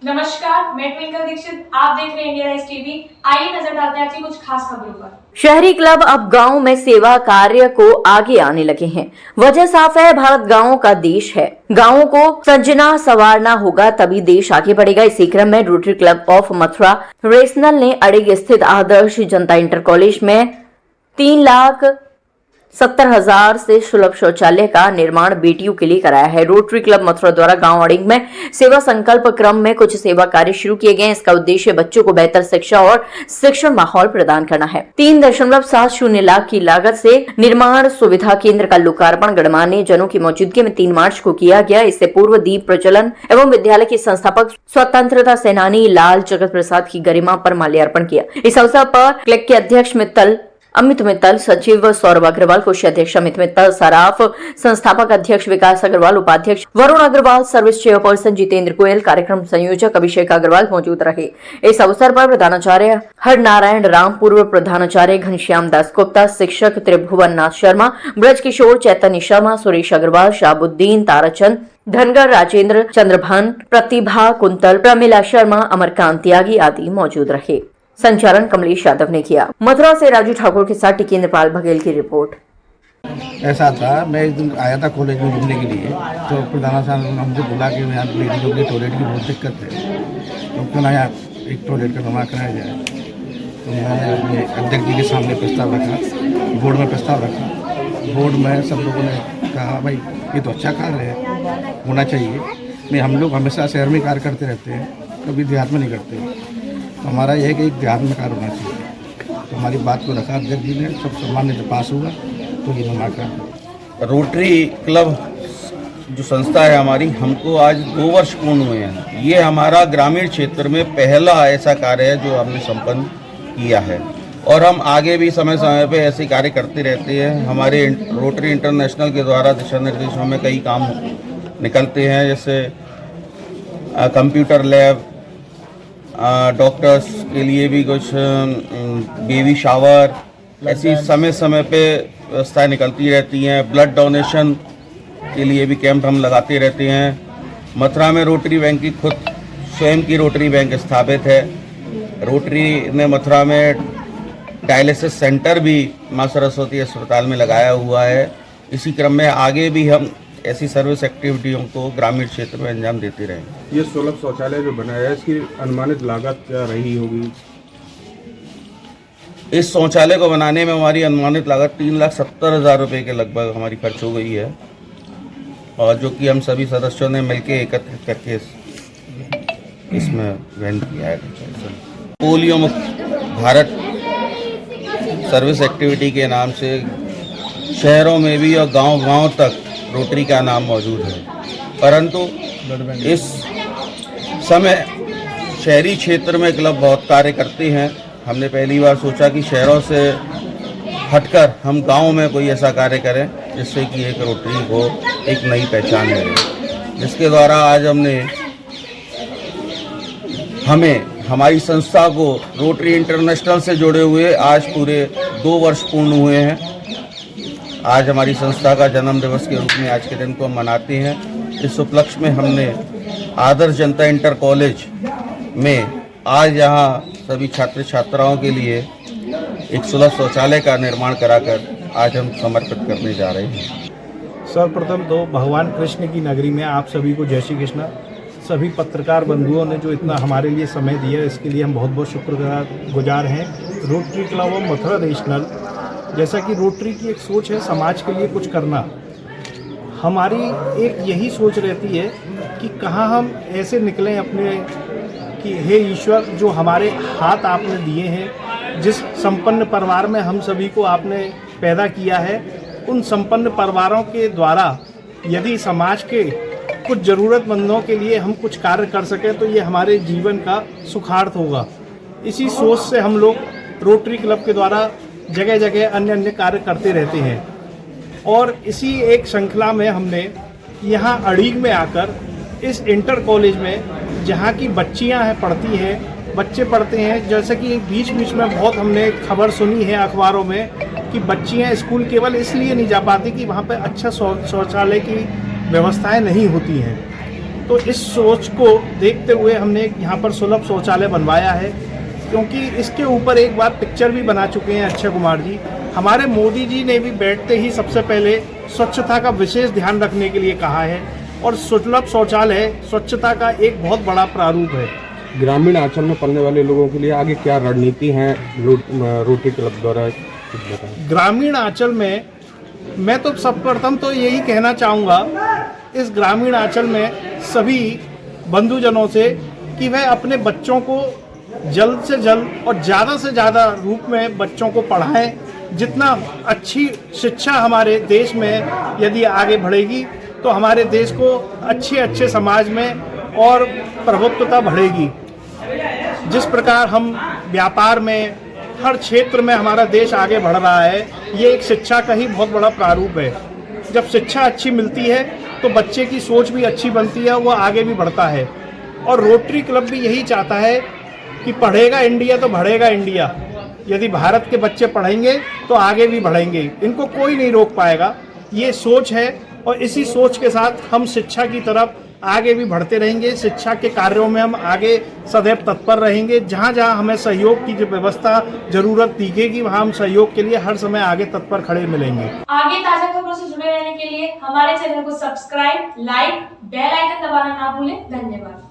नमस्कार, मैं ट्विंकल दीक्षित। आप देख रहे हैं इंडिया राइज टीवी। आइए नजर डालते हैं आज की कुछ खास खबरों पर। शहरी क्लब अब गांव में सेवा कार्य को आगे आने लगे हैं। वजह साफ है, भारत गांवों का देश है। गांवों को संजना संवारना होगा, तभी देश आगे बढ़ेगा। इसी क्रम में rotary club of Mathura rational ने अड़िग स्थित आदर्श जनता इंटर कॉलेज में 3,70,000 से सुलभ शौचालय का निर्माण बेटियों के लिए कराया है। रोटरी क्लब मथुरा द्वारा गांव अड़िग में सेवा संकल्प क्रम में कुछ सेवा कार्य शुरू किए गए हैं। इसका उद्देश्य बच्चों को बेहतर शिक्षा और शिक्षण माहौल प्रदान करना है। 3.70 लाख की लागत से निर्माण सुविधा केंद्र का लोकार्पण गणमान्य जनों की मौजूदगी में 3 मार्च को किया गया। इससे पूर्व दीप प्रज्वलन एवं विद्यालय के संस्थापक स्वतंत्रता सेनानी लाल जगत प्रसाद की गरिमा पर माल्यार्पण किया। इस अवसर पर क्लब के अध्यक्ष अमित मित्तल, सचिव सौरभ अग्रवाल, कोषाध्यक्ष अमित मित्तल, सराफ संस्थापक अध्यक्ष विकास अग्रवाल, उपाध्यक्ष वरुण अग्रवाल, सर्विस चेयरपर्सन जितेंद्र गोयल, कार्यक्रम संयोजक अभिषेक अग्रवाल मौजूद रहे। इस अवसर पर प्रधानाचार्य हरनारायण राम, पूर्व प्रधानाचार्य घनश्याम दास गुप्ता, शिक्षक त्रिभुवन नाथ शर्मा, ब्रज किशोर, चैतन्य शर्मा, सुरेश अग्रवाल, शाहबुद्दीन, ताराचंद, धनगर, राजेंद्र, चंद्रभान, प्रतिभा कुंतल, प्रमिला शर्मा, अमरकांत त्यागी आदि मौजूद रहे। संचालन कमलेश यादव ने किया। मथुरा से राजू ठाकुर के साथ टिकेंद्रपाल बघेल की रिपोर्ट। ऐसा था, मैं एक दिन आया था कॉलेज में घूमने के लिए, तो प्रधानाचार्य ने हमसे बोला कि यहाँ लेडीजों के टॉयलेट की बहुत दिक्कत है, तो क्यों ना यहाँ एक टॉयलेट का निर्माण कराया जाए। तो मैंने अपने अध्यक्ष जी के सामने प्रस्ताव रखा, बोर्ड में प्रस्ताव रखा। बोर्ड में सब लोगों ने कहा भाई ये तो अच्छा कार्य है, होना चाहिए। नहीं, हम लोग हमेशा शहर में कार्य करते रहते हैं, कभी देहात में नहीं करते। तो हमारा यह है कि एक देहात में कार्य होना चाहिए। तो हमारी बात को रखा अध्यक्ष जी ने, सब सम्मान से पास हुआ, तो ये निर्माण कर। रोटरी क्लब जो संस्था है हमारी, हमको आज 2 वर्ष पूर्ण हुए हैं। ये हमारा ग्रामीण क्षेत्र में पहला ऐसा कार्य है जो हमने संपन्न किया है, और हम आगे भी समय समय पे ऐसे कार्य करते रहते हैं। हमारे रोटरी इंटरनेशनल के द्वारा दिशा निर्देशों में कई काम निकलते हैं, जैसे कंप्यूटर लैब, डॉक्टर्स के लिए भी कुछ बेबी शावर, ऐसी समय समय पे व्यवस्थाएं निकलती रहती हैं। ब्लड डोनेशन के लिए भी कैंप हम लगाते रहते हैं। मथुरा में रोटरी बैंक की खुद स्वयं की रोटरी बैंक स्थापित है। रोटरी ने मथुरा में डायलिसिस सेंटर भी माँ सरस्वती अस्पताल में लगाया हुआ है। इसी क्रम में आगे भी हम ऐसी सर्विस एक्टिविटियों को ग्रामीण क्षेत्र में अंजाम देते रहेंगे। ये सुलभ शौचालय जो बनाया है, इसकी अनुमानित लागत क्या रही होगी? इस शौचालय को बनाने में हमारी अनुमानित लागत 3,70,000 रुपये के लगभग हमारी खर्च हो गई है, और जो कि हम सभी सदस्यों ने मिलकर एकत्रित करके इसमें वहन किया है। पोलियो मुक्त भारत सर्विस एक्टिविटी के नाम से शहरों में भी और गांव-गांव तक रोटरी का नाम मौजूद है, परंतु इस समय शहरी क्षेत्र में क्लब बहुत कार्य करते हैं। हमने पहली बार सोचा कि शहरों से हटकर हम गांव में कोई ऐसा कार्य करें जिससे कि एक रोटरी को एक नई पहचान मिले, जिसके द्वारा आज हमें हमारी संस्था को रोटरी इंटरनेशनल से जोड़े हुए आज पूरे 2 वर्ष पूर्ण हुए हैं। आज हमारी संस्था का जन्म दिवस के रूप में आज के दिन को हम मनाते हैं। इस उपलक्ष्य में हमने आदर्श जनता इंटर कॉलेज में आज यहाँ सभी छात्र छात्राओं के लिए एक सुलभ शौचालय का निर्माण कराकर आज हम समर्पित करने जा रहे हैं। सर्वप्रथम तो भगवान कृष्ण की नगरी में आप सभी को जय श्री कृष्ण। सभी पत्रकार बंधुओं ने जो इतना हमारे लिए समय दिया, इसके लिए हम बहुत बहुत शुक्रगुजार हैं। Rotary club of Mathura national, जैसा कि रोटरी की एक सोच है समाज के लिए कुछ करना, हमारी एक यही सोच रहती है कि कहाँ हम ऐसे निकलें अपने कि हे ईश्वर, जो हमारे हाथ आपने दिए हैं, जिस संपन्न परिवार में हम सभी को आपने पैदा किया है, उन संपन्न परिवारों के द्वारा यदि समाज के कुछ ज़रूरतमंदों के लिए हम कुछ कार्य कर सकें तो ये हमारे जीवन का सुखार्थ होगा। इसी सोच से हम लोग रोटरी क्लब के द्वारा जगह जगह अन्य अन्य कार्य करते रहते हैं, और इसी एक श्रृंखला में हमने यहाँ अड़ीग में आकर इस इंटर कॉलेज में, जहाँ की बच्चियाँ हैं पढ़ती हैं, बच्चे पढ़ते हैं, जैसे कि बीच बीच में बहुत हमने खबर सुनी है अखबारों में कि बच्चियाँ स्कूल केवल इसलिए नहीं जा पाती कि वहाँ पे अच्छा शौचालय की व्यवस्थाएं नहीं होती हैं। तो इस सोच को देखते हुए हमने यहाँ पर सुलभ शौचालय बनवाया है, क्योंकि इसके ऊपर एक बार पिक्चर भी बना चुके हैं अक्षय कुमार जी। हमारे मोदी जी ने भी बैठते ही सबसे पहले स्वच्छता का विशेष ध्यान रखने के लिए कहा है, और सुलभ शौचालय स्वच्छता का एक बहुत बड़ा प्रारूप है। ग्रामीण अंचल में पलने वाले लोगों के लिए आगे क्या रणनीति है रोटरी क्लब द्वारा, कुछ बताएं। ग्रामीण अंचल में मैं तो सर्वप्रथम तो यही कहना चाहूँगा इस ग्रामीण अंचल में सभी बंधुजनों से कि वह अपने बच्चों को जल्द से जल्द और ज़्यादा से ज़्यादा रूप में बच्चों को पढ़ाएं। जितना अच्छी शिक्षा हमारे देश में यदि आगे बढ़ेगी तो हमारे देश को अच्छे समाज में और प्रभुत्वता बढ़ेगी। जिस प्रकार हम व्यापार में हर क्षेत्र में हमारा देश आगे बढ़ रहा है, ये एक शिक्षा का ही बहुत बड़ा प्रारूप है। जब शिक्षा अच्छी मिलती है तो बच्चे की सोच भी अच्छी बनती है, वो आगे भी बढ़ता है। और रोटरी क्लब भी यही चाहता है कि पढ़ेगा इंडिया तो बढ़ेगा इंडिया। यदि भारत के बच्चे पढ़ेंगे तो आगे भी बढ़ेंगे, इनको कोई नहीं रोक पाएगा। ये सोच है और इसी सोच के साथ हम शिक्षा की तरफ आगे भी बढ़ते रहेंगे। शिक्षा के कार्यों में हम आगे सदैव तत्पर रहेंगे। जहाँ जहाँ हमें सहयोग की जो व्यवस्था जरूरत दिखेगी वहाँ हम सहयोग के लिए हर समय आगे तत्पर खड़े मिलेंगे। आगे ताजा खबरों से जुड़े रहने के लिए हमारे चैनल को सब्सक्राइब, लाइक, बेल आइकन दबाना ना भूलें। धन्यवाद।